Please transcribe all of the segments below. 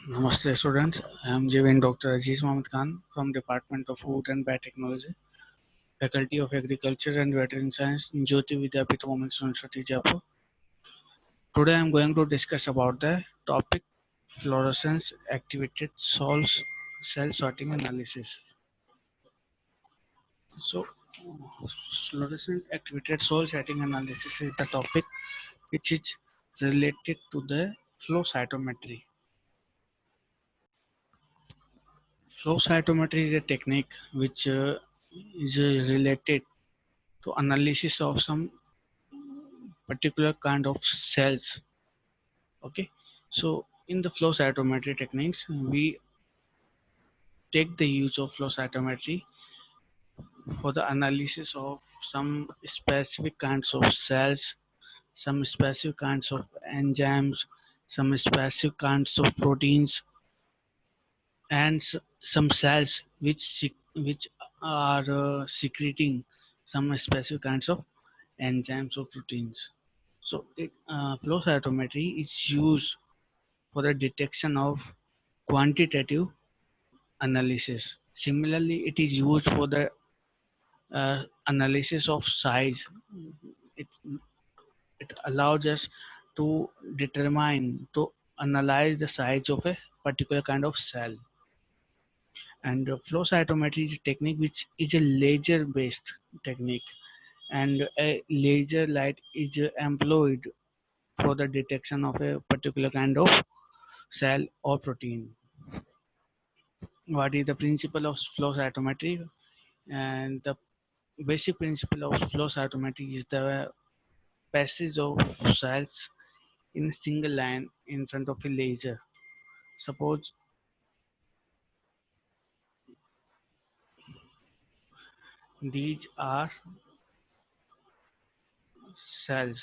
Namaste students, I am JVN Dr. Aziz Mohammed Khan from Department of Food and Biotechnology, Faculty of Agriculture and Veterinary Science, Jyoti Vidyapith Women's University, Jaipur. Today I am going to discuss about the topic fluorescence activated cell sorting analysis. So, fluorescence activated cell sorting analysis is the topic which is related to the flow cytometry. Flow cytometry is a technique which is related to analysis of some particular kind of cells. Okay, so in the flow cytometry techniques, we take the use of flow cytometry for the analysis of some specific kinds of cells, some specific kinds of enzymes, some specific kinds of proteins, and some cells which are secreting some specific kinds of enzymes or proteins. So flow cytometry is used for the detection of quantitative analysis. Similarly, it is used for the analysis of size. It, it allows us to to analyze the size of a particular kind of cell. And flow cytometry is a technique which is a laser based technique, and a laser light is employed for the detection of a particular kind of cell or protein. What is the principle of flow cytometry? And the basic principle of flow cytometry is the passage of cells in a single line in front of a laser. Suppose these are cells.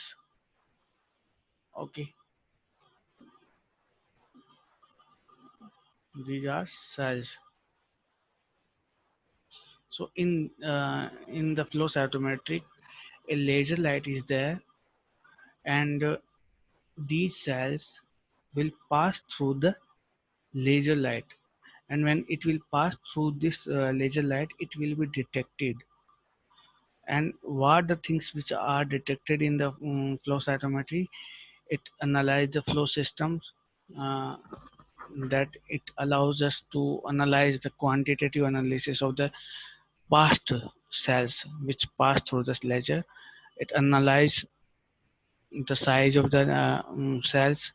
Okay, these are cells. So in the flow cytometry, a laser light is there, and these cells will pass through the laser light, and when it will pass through this laser light, it will be detected. And what the things which are detected in the flow cytometry, it analyze the flow systems, uh, that it allows us to analyze the quantitative analysis of the past cells which pass through this laser. It analyze the size of the cells.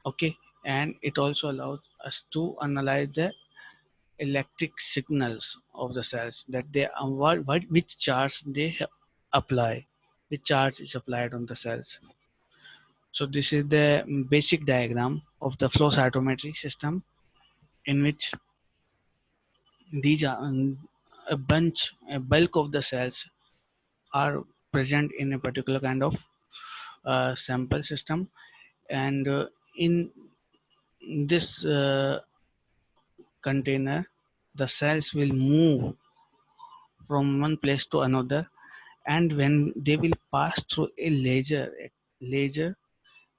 Okay, and it also allows us to analyze the electric signals of the cells, that they which charge they apply, which charge is applied on the cells. So this is the basic diagram of the flow cytometry system, in which these are a bulk of the cells are present in a particular kind of sample system, and in this container, the cells will move from one place to another, and when they will pass through a laser,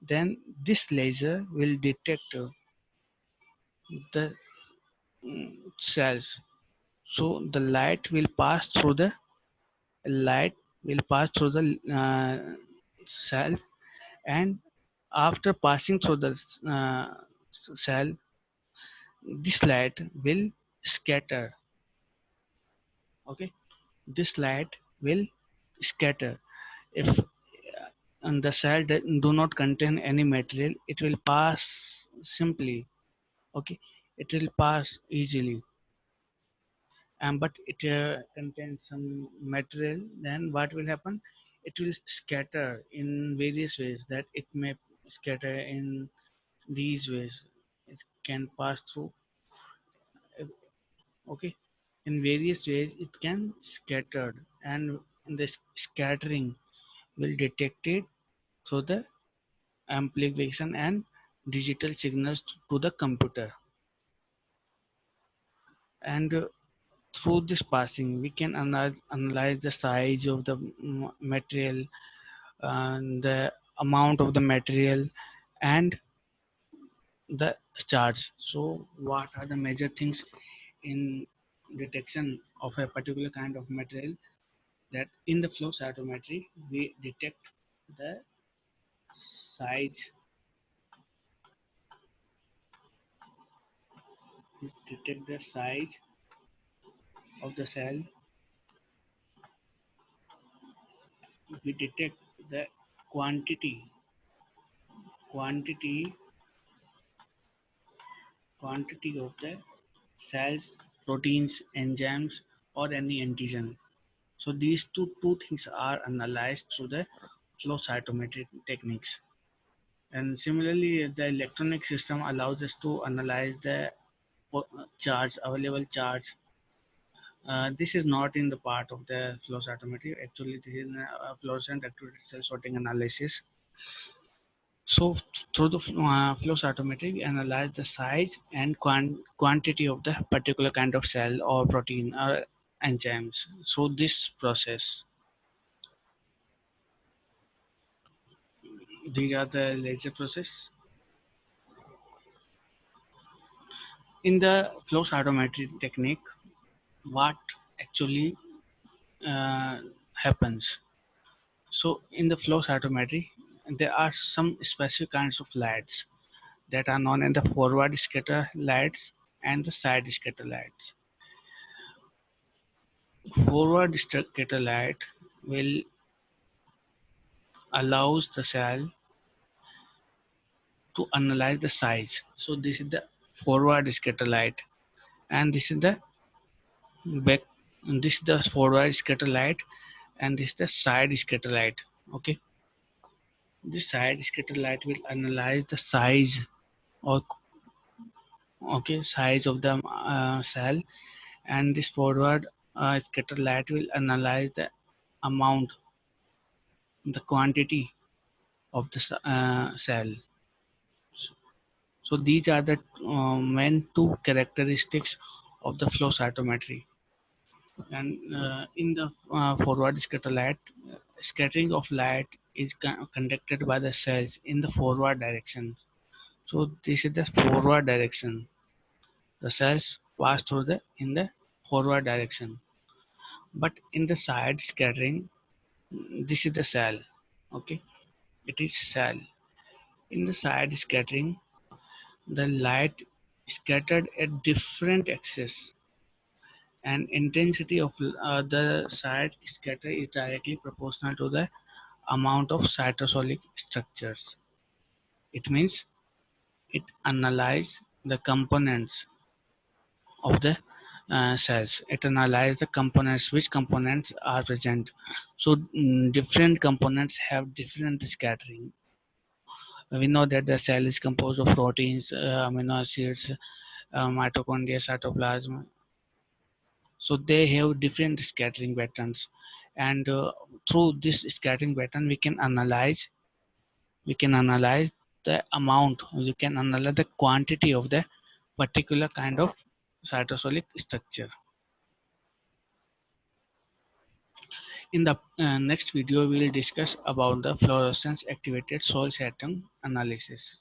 then this laser will detect the cells. So the light will pass through the cell, and after passing through the cell, this light will scatter. Okay, this light will scatter. If and the cell do not contain any material, it will pass simply. Okay, it will pass easily. And but it contains some material, then what will happen, it will scatter in various ways, that it may scatter in these ways. It can pass through, uh, okay, in various ways it can scattered, and the scattering will detect it through the amplification and digital signals to the computer. And through this passing, we can analyze the size of the material, and the amount of the material, and the charge. So what are the major things in detection of a particular kind of material? That in the flow cytometry we detect the size, we detect the size of the cell, we detect the quantity quantity quantity of the cells, proteins, enzymes, or any antigen. So these two things are analyzed through the flow cytometry techniques. And similarly, the electronic system allows us to analyze the charge, available charge. This is not in the part of the flow cytometry. Actually, this is a fluorescent activated cell sorting analysis. So through the flow cytometry, we analyze the size and quantity of the particular kind of cell or protein or enzymes. So this process, these are the laser process. In the flow cytometry technique, what actually uh, happens? So in the flow cytometry, there are some specific kinds of lights that are known as the forward scatter lights and the side scatter lights. Forward scatter light will allows the cell to analyze the size. So this is the forward scatter light, and this is the back. This is the forward scatter light, and this is the side scatter light. Okay, this side scatter light will analyze the size or size of the cell, and this forward scatter light will analyze the amount, the quantity of the cell. So these are the main two characteristics of the flow cytometry. And in the forward scatter light, scattering of light is conducted by the cells in the forward direction. So this is the forward direction. The cells pass through the in the forward direction. But in the side scattering, this is the cell. Okay, it is cell. In the side scattering, the light scattered at different axes, and intensity of the side scatter is directly proportional to the amount of cytosolic structures. It means it analyzes the components of the cells. It analyzes the components, which components are present. So different components have different scattering. We know that the cell is composed of proteins, amino acids, mitochondria, cytoplasm. So they have different scattering patterns, and through this scattering pattern, we can analyze the amount. You can analyze the quantity of the particular kind of cytosolic structure. In the next video, we will discuss about the fluorescence activated Sol's atom analysis.